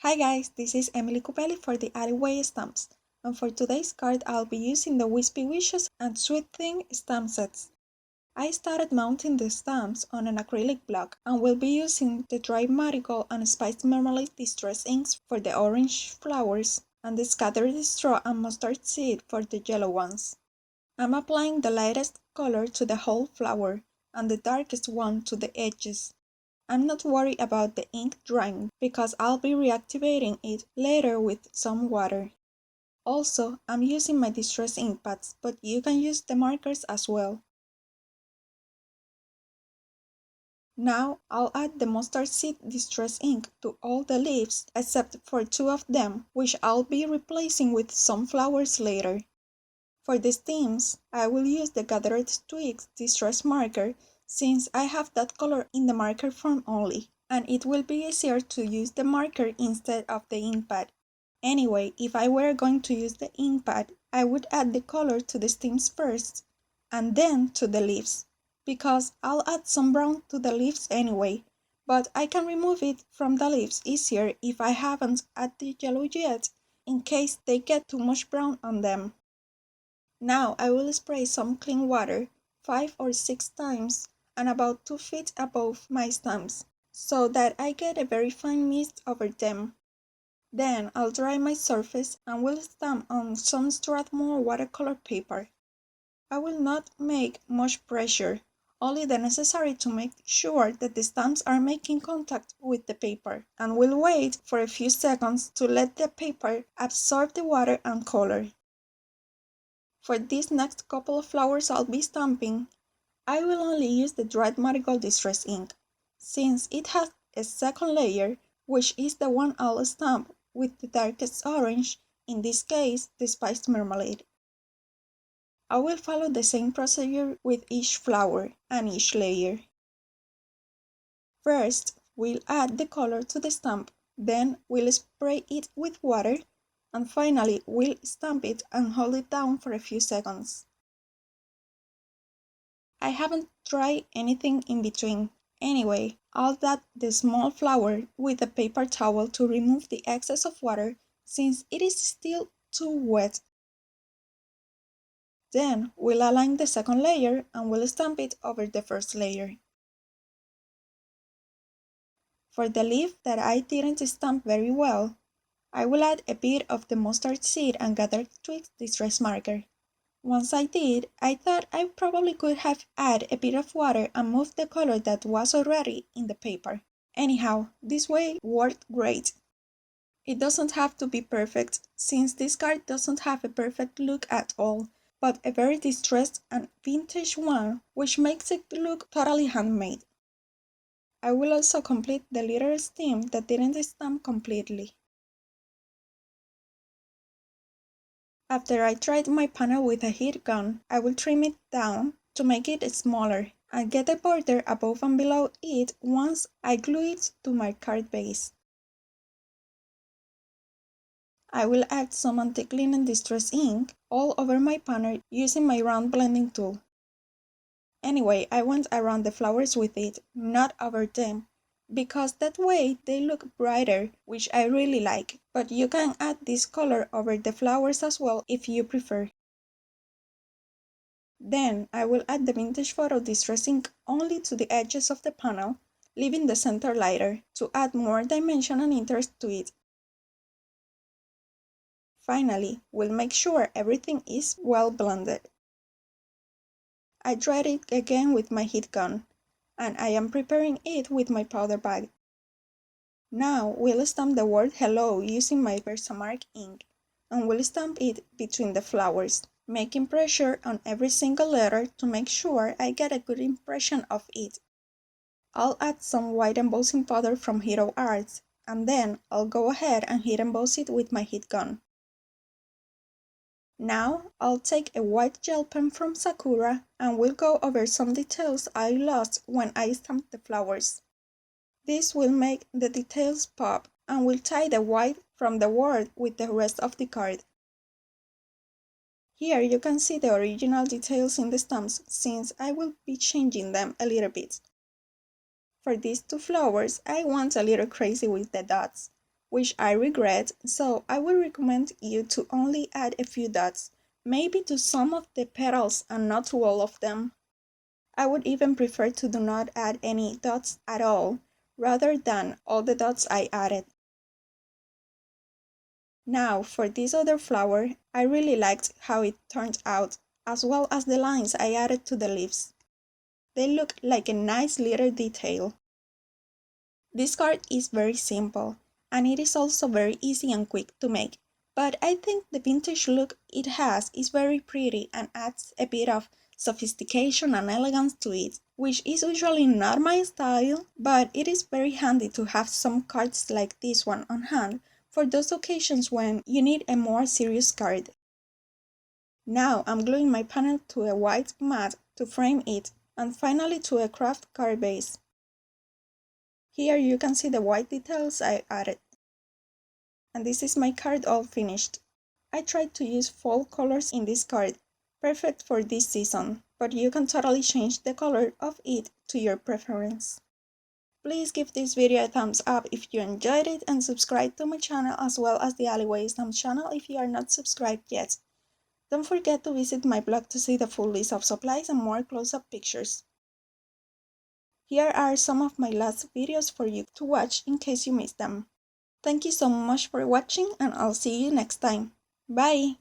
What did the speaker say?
Hi guys, this is Emily Cupely for TheAlleyWayStamps, and for today's card I'll be using the Wispy Wishes and Sweet Thing stamp sets. I started mounting the stamps on an acrylic block and will be using the dried marigold and spiced marmalade distress inks for the orange flowers and the scattered straw and mustard seed for the yellow ones. I'm applying the lightest color to the whole flower and the darkest one to the edges. I'm not worried about the ink drying because I'll be reactivating it later with some water. Also, I'm using my distress ink pads, but you can use the markers as well. Now, I'll add the mustard seed distress ink to all the leaves except for two of them, which I'll be replacing with some flowers later. For the stems, I will use the gathered twigs distress marker since I have that color in the marker form only, and it will be easier to use the marker instead of the ink pad. Anyway, if I were going to use the ink pad, I would add the color to the stems first, and then to the leaves, because I'll add some brown to the leaves anyway, but I can remove it from the leaves easier if I haven't added the yellow yet, in case they get too much brown on them. Now I will spray some clean water 5 or 6 times and about 2 feet above my stamps, so that I get a very fine mist over them. Then I'll dry my surface and will stamp on some Strathmore watercolor paper. I will not make much pressure, only the necessary to make sure that the stamps are making contact with the paper, and will wait for a few seconds to let the paper absorb the water and color. For these next couple of flowers I'll be stamping, I will only use the dried marigold distress ink, since it has a second layer, which is the one I'll stamp with the darkest orange, in this case the spiced marmalade. I will follow the same procedure with each flower and each layer. First, we'll add the color to the stamp, then we'll spray it with water, and finally we'll stamp it and hold it down for a few seconds. I haven't tried anything in between. Anyway, I'll dab the small flower with a paper towel to remove the excess of water since it is still too wet. Then we'll align the second layer and we'll stamp it over the first layer. For the leaf that I didn't stamp very well, I will add a bit of the mustard seed and gathered twigs distress marker. Once I did, I thought I probably could have added a bit of water and moved the color that was already in the paper. Anyhow, this way worked great. It doesn't have to be perfect, since this card doesn't have a perfect look at all, but a very distressed and vintage one, which makes it look totally handmade. I will also complete the little stem that didn't stamp completely. After I tried my panel with a heat gun, I will trim it down to make it smaller and get a border above and below it once I glue it to my card base. I will add some antique linen distress ink all over my panel using my round blending tool. Anyway, I went around the flowers with it, not over them, because that way they look brighter, which I really like, but you can add this color over the flowers as well if you prefer. Then I will add the vintage photo distress ink only to the edges of the panel, leaving the center lighter to add more dimension and interest to it. Finally, we'll make sure everything is well blended. I dried it again with my heat gun, and I am preparing it with my powder bag. Now we'll stamp the word hello using my Versamark ink, and we'll stamp it between the flowers, making pressure on every single letter to make sure I get a good impression of it. I'll add some white embossing powder from Hero Arts, and then I'll go ahead and heat emboss it with my heat gun. Now I'll take a white gel pen from Sakura and we'll go over some details I lost when I stamped the flowers. This will make the details pop and will tie the white from the word with the rest of the card. Here you can see the original details in the stamps since I will be changing them a little bit. For these two flowers, I went a little crazy with the dots. which I regret, so I would recommend you to only add a few dots, maybe to some of the petals and not to all of them. I would even prefer to do not add any dots at all, rather than all the dots I added. Now, for this other flower, I really liked how it turned out, as well as the lines I added to the leaves. They look like a nice little detail. This card is very simple, and it is also very easy and quick to make, but I think the vintage look it has is very pretty and adds a bit of sophistication and elegance to it, which is usually not my style, but it is very handy to have some cards like this one on hand for those occasions when you need a more serious card. Now I'm gluing my panel to a white mat to frame it, and finally to a craft card base. Here you can see the white details I added. And this is my card all finished. I tried to use fall colors in this card, perfect for this season, but you can totally change the color of it to your preference. Please give this video a thumbs up if you enjoyed it and subscribe to my channel as well as the TheAlleyWayStamps channel if you are not subscribed yet. Don't forget to visit my blog to see the full list of supplies and more close-up pictures. Here are some of my last videos for you to watch in case you missed them. Thank you so much for watching and I'll see you next time. Bye!